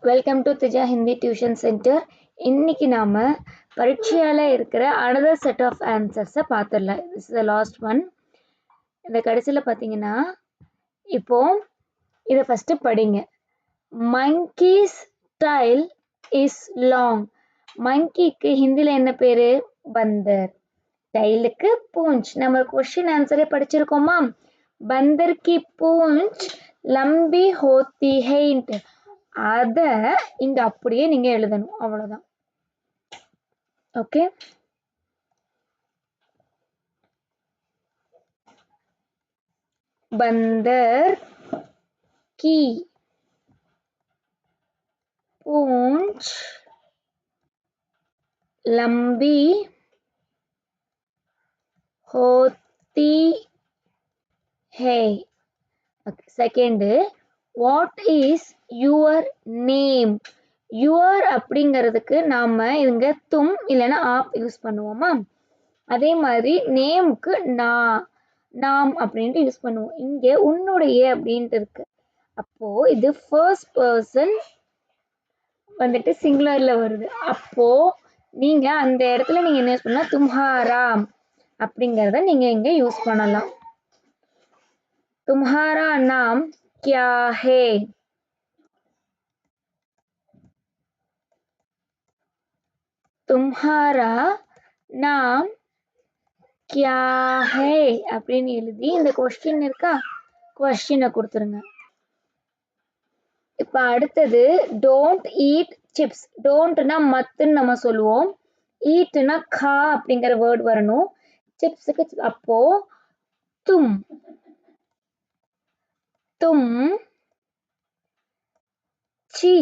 Welcome to திஜா Hindi tuition centre. இன்னைக்கு நாம பரீட்சையால இருக்கிற அனதர் செட் ஆஃப் ஆன்சர்ஸை பார்த்துடலாம். This is the last one. இந்த கடைசியில் பார்த்தீங்கன்னா இப்போ இதை ஃபர்ஸ்ட் படிங்க. Monkey's tail is long. மங்கிக்கு ஹிந்தியில் என்ன பேரு? பந்தர். டைலுக்கு பூஞ்ச். நம்ம கொஸ்டின் ஆன்சரே படிச்சிருக்கோமா? பந்தர் கி பூஞ்ச் லம்பி ஹோத்தி ஹைன்ட். அத இங்க அப்படியே நீங்க எழுதணும், அவ்வளவுதான். ஓகே, बंदर की पूंछ लंबी होती है. Second, what is your name? Your அப்படிங்கிறதுக்கு நாம இங்க தும் இல்லைன்னா ஆப் யூஸ் பண்ணுவோமா? அதே மாதிரி நேமுக்கு நாம் அப்படின்ட்டு யூஸ் பண்ணுவோம். இங்க உன்னுடைய அப்படின்ட்டு இருக்கு. அப்போ இது ஃபர்ஸ்ட் பர்சன் வந்துட்டு சிங்குலர்ல வருது. அப்போ நீங்க அந்த இடத்துல நீங்க என்ன யூஸ் பண்ணலாம்? தும்ஹாரா அப்படிங்கிறத நீங்க இங்க யூஸ் பண்ணலாம். तुम्हारा नाम क्या है? तुम्हारा नाम क्या है அப்படின்னு எழுதி இந்த கொஸ்டின் இருக்கா, கொஸ்டினை கொடுத்துருங்க. இப்ப அடுத்தது டோன்ட் ஈட் சிப்ஸ். டோன்ட்னா மத்துன்னு நம்ம சொல்லுவோம், ஈட்னா கா அப்படிங்கிற வேர்ட் வரணும். சிப்ஸுக்கு அப்போ தும் தும் சி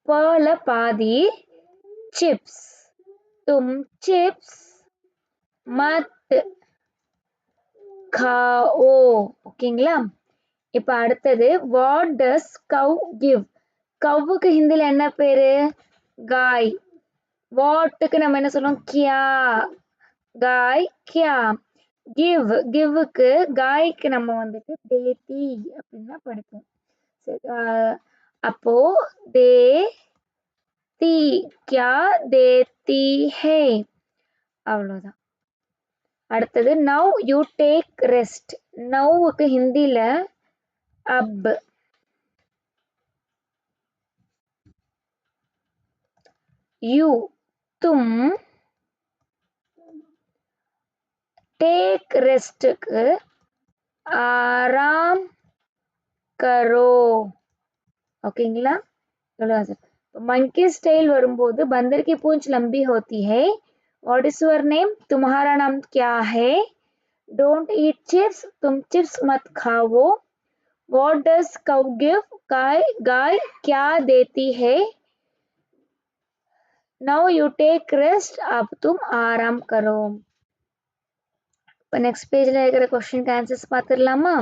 பல பாதி சிப்ஸ். तुम चिप्स मत खाओ. ஓகேங்களா? இப்ப அடுத்தது வாட் டஸ் கவ் கிவ். கவ்வுக்கு ஹிந்தில என்ன பேரு? காய். வாட்டுக்கு நம்ம என்ன சொல்லுவோம்? கியா. காய் கியா. கிவ் கிவ்வுக்கு காய்க்கு நம்ம வந்துட்டு தேதி அப்படின்னு படிப்போம். அப்போ தே தி கியா தேதி ஹே. அவ்வளவுதான். அடுத்தது நவ் யூ டேக் ரெஸ்ட். நவ்வுக்கு ஹிந்தில அப். யூ தும் டேக் ரெஸ்ட்டுக்கு ஆராம் கரோ. ஓகேங்களா? मंकी स्टाइल வரும்போது बंदर की पूंछ लंबी होती है. What is your name? तुम्हारा नाम क्या है? Don't eat chips. तुम चिप्स मत खाओ. What does cow give. गाय क्या देती है? Now you take rest. अब तुम आराम करो. இப்போ நெக்ஸ்ட் பேஜ்ல இருக்கிற क्वेश्चन ஆன்சர்ஸ் பார்த்துடலாமா?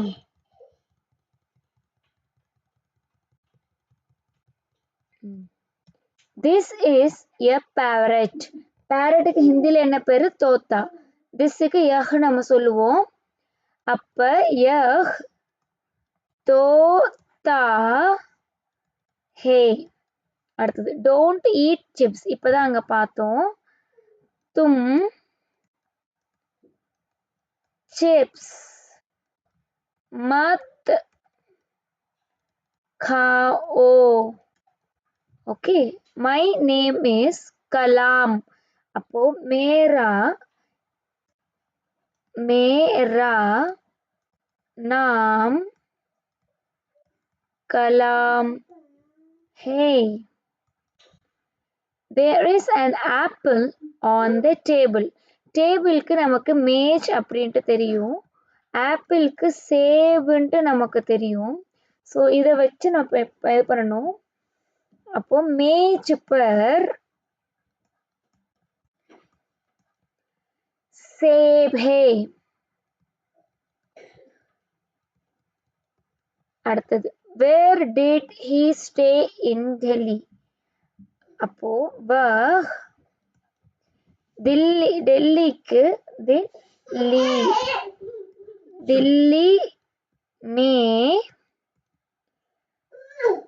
This is a parrot. parrotக்கு ஹிந்தில என்ன பேரு? தோத்தா. திஸ்க்கு யஹ் நம்ம சொல்லுவோம். அப்ப யஹ் தோத்தா ஹே. அடுத்தது டோன்ட் ஈட் சிப்ஸ். இப்பதான் அங்க பார்த்தோம். தும் சிப்ஸ் மத் खाओ. ओके, my name is कलाम. அப்போ मेरा नाम कलाम है. There is an apple on the table. டேபிளுக்கு நமக்கு மேஜ் அப்படின்ட்டு தெரியும், ஆப்பிளுக்கு சேவுன்ட்டு நமக்கு தெரியும். ஸோ இதை வச்சு நம்ம இது பண்ணணும். அப்போ மேஜ் पर सेब है. அடுத்தது where did he stay in Delhi. அப்போ वह दिल्ली, டெல்லிக்கு दिल्ली. दिल्ली में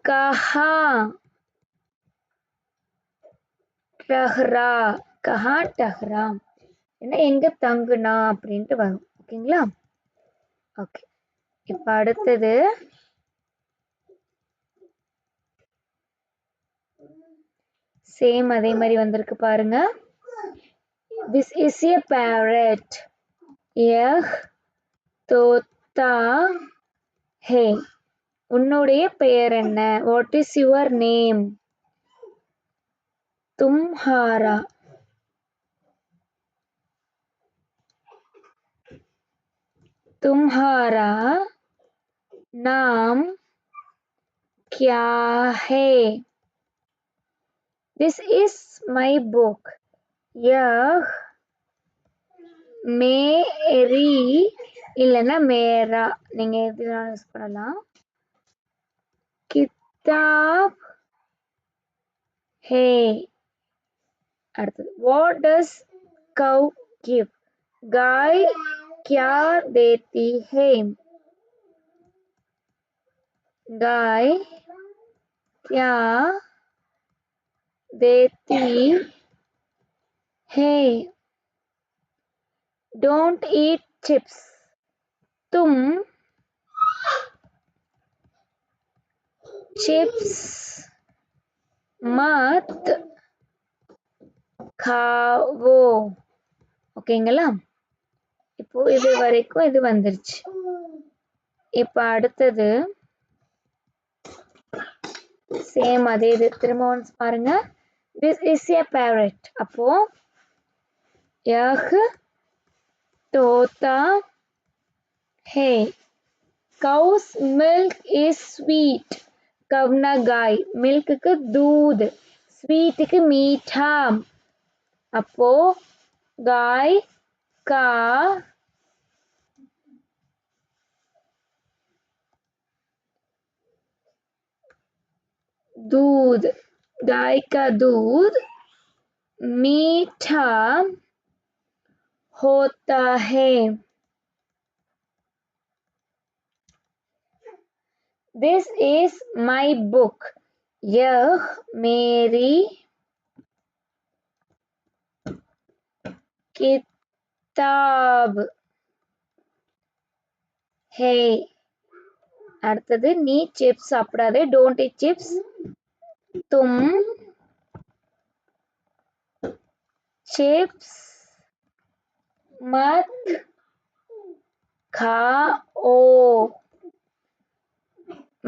कहाँ டஹ்ரா என்ன எங்க தங்குனா அப்படின்ட்டு வரும். ஓகேங்களா? ஓகே, இப்ப அடுத்தது சேம் அதே மாதிரி வந்திருக்கு பாருங்க. This is a parrot. यह तोता है. உன்னுடைய பெயர் என்ன? What is your name? तुम्हारा तुम्हारा नाम क्या है? This is my book. यह मेरी இல்லைன்னா மேரா, நீங்க எதுனாலும் யூஸ் பண்ணலாம். கிதாப் ஹே. அடுத்தது, what does cow give? गाय क्या देती है? गाय क्या देती है? Don't eat chips. तुम चिप्स मत खाओ. ஓகேங்களா? இப்போ இது வரைக்கும் இது வந்துருச்சு. இப்ப அடுத்தது சேம் அதே இது திரும்ப ஒன்ஸ் பாருங்க. This is a parrot. அப்போ यह तोता है. Cow's milk is sweet. कवना गाय, मिल्क दूध, स्वीट मीठा. அப்போ गाय का दूध, गाय का दूध मीठा होता है. This is my book. यह मेरी किताब है. அடுத்தது, நீ சிப்ஸ் சாப்பிடாதே. Don't eat chips. तुम चिप्स मत खाओ.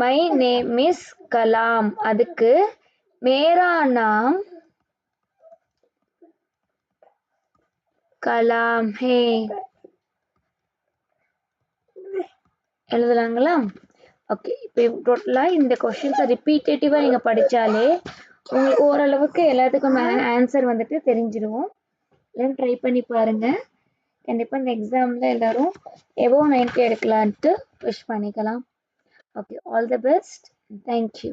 My name is Kalam. அதுக்கு மேரா நாம் கலாம் ஹே. எழுதலாங்களா? ஓகே, இப்போ டோட்டலாக இந்த கொஷின்ஸை ரிப்பீட்டேட்டிவாக நீங்கள் படித்தாலே உங்களுக்கு ஓரளவுக்கு எல்லாத்துக்கும் ஆன்சர் வந்துட்டு தெரிஞ்சிடும். எல்லாம் ட்ரை பண்ணி பாருங்கள். கண்டிப்பாக இந்த எக்ஸாமில் எல்லோரும் எபோவ் 90 எடுக்கலான்ட்டு விஷ் பண்ணிக்கலாம். Okay, all the best. Thank you.